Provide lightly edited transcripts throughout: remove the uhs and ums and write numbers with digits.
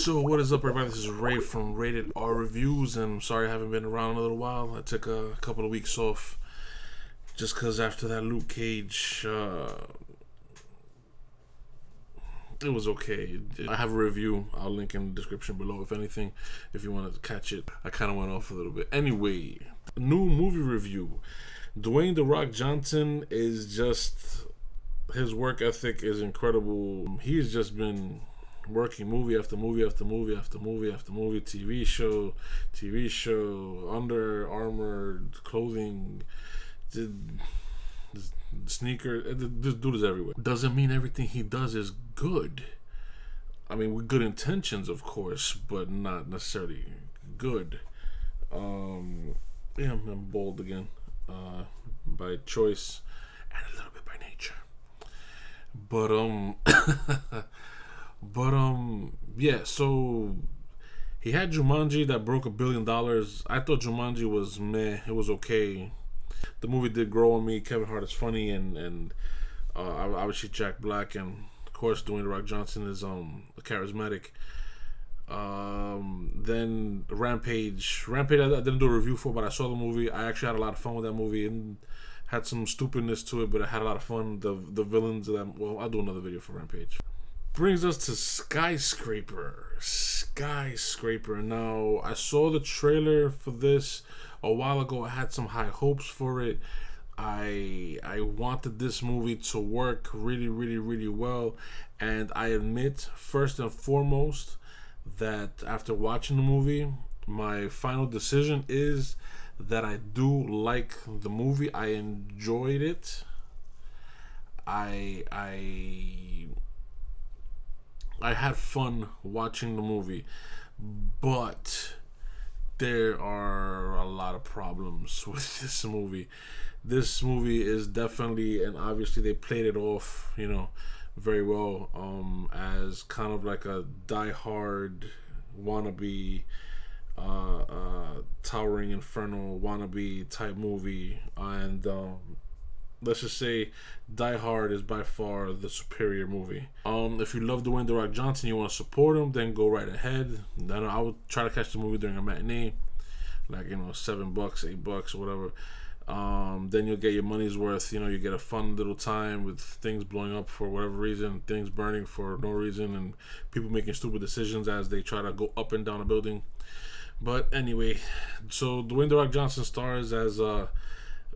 So what is up, everybody? This is Ray from Rated R Reviews, and I'm sorry I haven't been around in a little while. I took a couple of weeks off just because after that Luke Cage, it was okay. I have a review. I'll link in the description below if anything, if you want to catch it. I kind of went off a little bit. Anyway, new movie review. Dwayne "The Rock" Johnson is just, his work ethic is incredible. He's just been working movie after movie after movie after movie after movie, TV show, Under Armour clothing, sneaker. This dude is everywhere. Doesn't mean everything he does is good. I mean, with good intentions, of course, but not necessarily good. Yeah, I'm bold again, by choice and a little bit by nature. Yeah, so he had Jumanji that broke $1 billion. I thought Jumanji was meh. It was okay. The movie did grow on me. Kevin Hart is funny, and obviously Jack Black, and of course Dwayne "The Rock" Johnson is charismatic. Then Rampage I didn't do a review for, but I saw the movie. I actually had a lot of fun with that movie, and had some stupidness to it, but I had a lot of fun. The villains of that. Well, I'll do another video for Rampage. Brings us to Skyscraper. Now, I saw the trailer for this a while ago. I had some high hopes for it. I wanted this movie to work really, really, really well. And I admit, first and foremost, that after watching the movie, my final decision is that I do like the movie. I enjoyed it. I had fun watching the movie, but there are a lot of problems with this movie. This movie is definitely, and obviously they played it off, very well, as kind of like a Die Hard wannabe, Towering Inferno wannabe type movie, and let's just say Die Hard is by far the superior movie. If you love Dwayne "The Rock" Johnson, you want to support him, then go right ahead. Then I would try to catch the movie during a matinee, like $7, $8, or whatever. Then you'll get your money's worth. You get a fun little time with things blowing up for whatever reason, things burning for no reason, and people making stupid decisions as they try to go up and down a building. But anyway, so Dwayne "The Rock" Johnson stars as a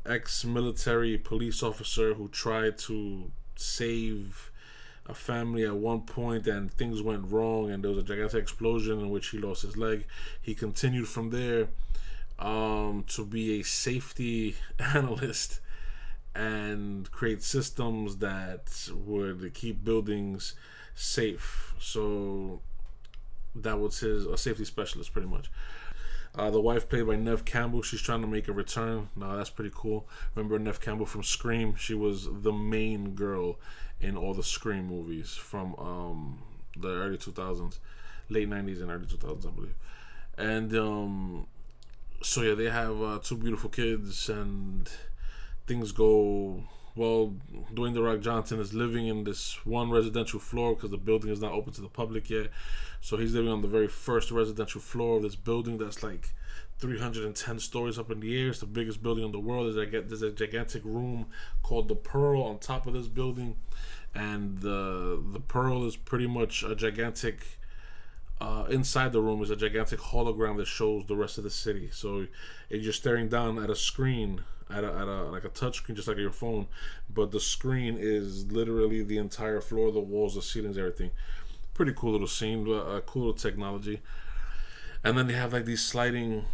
ex-military police officer who tried to save a family at one point, and things went wrong, and there was a gigantic explosion in which he lost his leg. He continued from there to be a safety analyst and create systems that would keep buildings safe. So that was a safety specialist, pretty much. The wife, played by Neve Campbell, she's trying to make a return. Now that's pretty cool. Remember Neve Campbell from Scream? She was the main girl in all the Scream movies from the early 2000s, late 90s and early 2000s, I believe. And so yeah, they have 2 beautiful kids, and things go well. Dwayne "The Rock" Johnson is living in this one residential floor because the building is not open to the public yet. So he's living on the very first residential floor of this building that's like 310 stories up in the air. It's the biggest building in the world. There's a gigantic room called the Pearl on top of this building, and the Pearl is pretty much a gigantic. Inside the room is a gigantic hologram that shows the rest of the city. So you're staring down at a screen, at a like a touch screen, just like your phone, but the screen is literally the entire floor, the walls, the ceilings, everything. Pretty cool little scene, cool little technology. And then they have like these sliding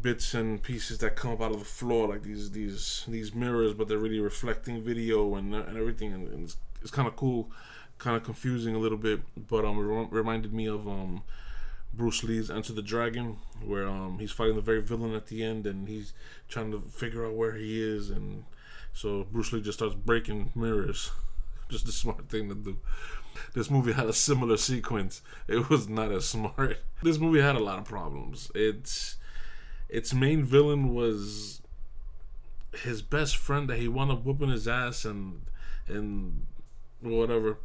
bits and pieces that come up out of the floor, like these mirrors, but they're really reflecting video and everything, and it's kind of cool, kind of confusing a little bit, but reminded me of Bruce Lee's Enter the Dragon, where he's fighting the very villain at the end, and he's trying to figure out where he is, and so Bruce Lee just starts breaking mirrors. Just a smart thing to do. This movie had a similar sequence. It was not as smart. This movie had a lot of problems. Its main villain was his best friend that he wound up whooping his ass and whatever.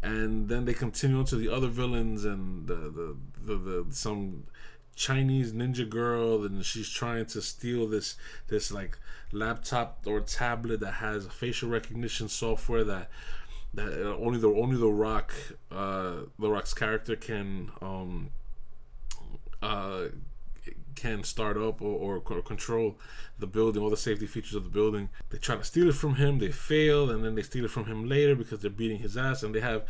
and then they continue into the other villains and the some Chinese ninja girl, and she's trying to steal this like laptop or tablet that has facial recognition software that only the Rock's character can start up or control the building, all the safety features of the building. They try to steal it from him, they fail, and then they steal it from him later because they're beating his ass, and they have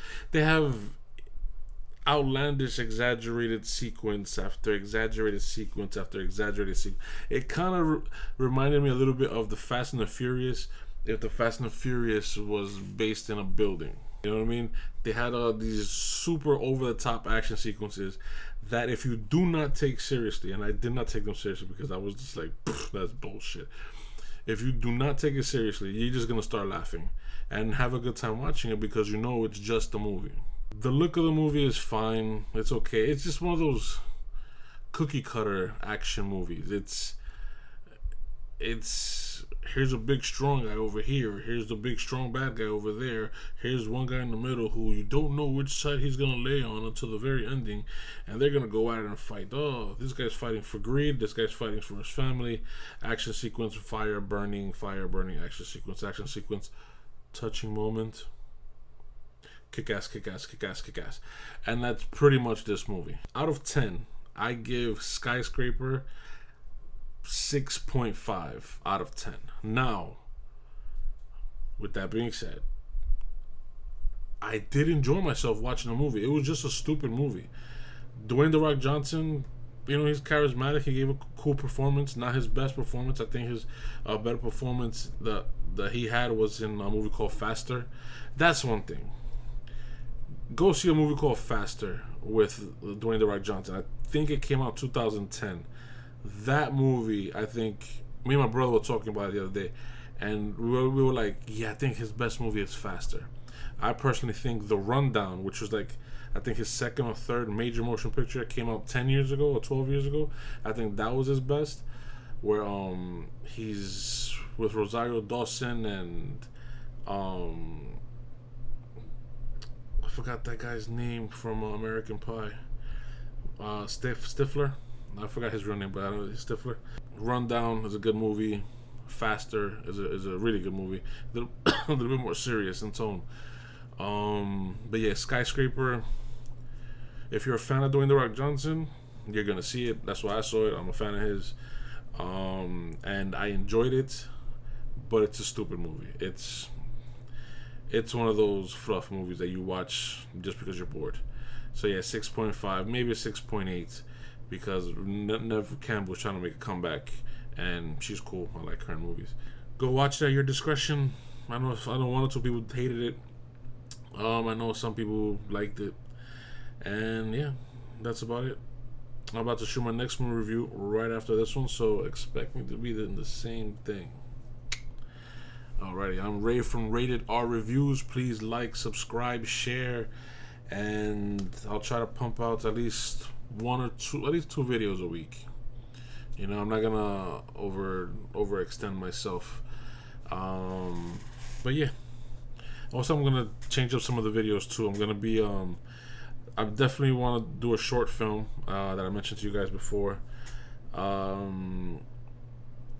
outlandish exaggerated sequence after exaggerated sequence after exaggerated sequence. It kind of reminded me a little bit of the Fast and the Furious, if the Fast and the Furious was based in a building. You know what I mean? They had these super over-the-top action sequences that if you do not take seriously, and I did not take them seriously because I was just like, that's bullshit. If you do not take it seriously, you're just going to start laughing and have a good time watching it because you know it's just a movie. The look of the movie is fine. It's okay. It's just one of those cookie-cutter action movies. It's here's a big strong guy over here, here's the big strong bad guy over there, here's one guy in the middle who you don't know which side he's gonna lay on until the very ending, and they're gonna go at it and fight. Oh, this guy's fighting for greed, this guy's fighting for his family. Action sequence, fire burning, action sequence, touching moment, kick ass. And that's pretty much this movie. Out of 10, I give Skyscraper 6.5 out of 10. Now, with that being said, I did enjoy myself watching the movie. It was just a stupid movie. Dwayne "The Rock" Johnson, he's charismatic. He gave a cool performance. Not his best performance. I think his better performance that he had was in a movie called Faster. That's one thing. Go see a movie called Faster with Dwayne "The Rock" Johnson. I think it came out 2010. That movie, I think, me and my brother were talking about it the other day, and we were like, yeah, I think his best movie is Faster. I personally think The Rundown, which was like, I think his second or third major motion picture, came out 10 years ago or 12 years ago. I think that was his best, where he's with Rosario Dawson and I forgot that guy's name from American Pie. Stifler. I forgot his real name, but I know it's Stifler. Rundown is a good movie. Faster is a really good movie. A little bit more serious in tone. But yeah, Skyscraper. If you're a fan of Dwayne "The Rock" Johnson, you're gonna see it. That's why I saw it. I'm a fan of his, and I enjoyed it. But it's a stupid movie. It's one of those fluff movies that you watch just because you're bored. So yeah, 6.5, maybe a 6.8, because Neve Campbell's trying to make a comeback, and she's cool. I like her in movies. Go watch that at your discretion. I know one or two people hated it. I know some people liked it, and yeah, that's about it. I'm about to shoot my next movie review right after this one, so expect me to be in the same thing. Alrighty, I'm Ray from Rated R Reviews. Please like, subscribe, share, and I'll try to pump out at least two videos a week. I'm not gonna overextend myself. But yeah. Also, I'm gonna change up some of the videos too. I'm gonna be I definitely want to do a short film that I mentioned to you guys before.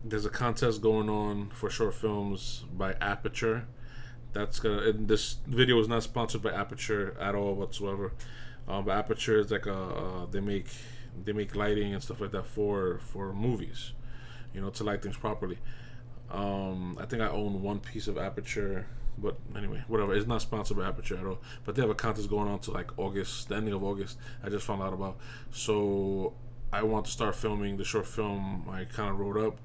There's a contest going on for short films by Aperture. This video is not sponsored by Aperture at all whatsoever. But Aperture is like they make lighting and stuff like that for movies, to light things properly. I think I own one piece of Aperture, but anyway, whatever. It's not sponsored by Aperture at all. But they have a contest going on to like August, the ending of August. I just found out about. So I want to start filming the short film I kind of wrote up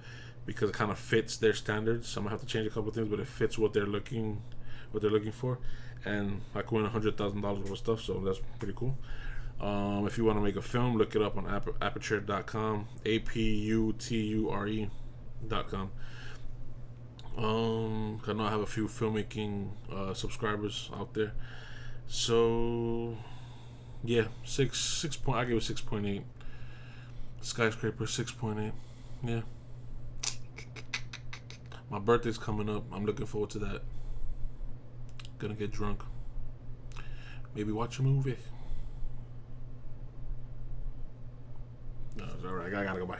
because it kind of fits their standards. So I'm gonna have to change a couple of things, but it fits what they're looking for. And I could win $100,000 worth of stuff, so that's pretty cool. If you want to make a film, look it up on aperture.com, aputure.com. I know I have a few filmmaking subscribers out there. So yeah, I give it 6.8. Skyscraper 6.8. Yeah. My birthday's coming up. I'm looking forward to that. Gonna get drunk. maybe watch a movie. All right, I gotta go. Bye.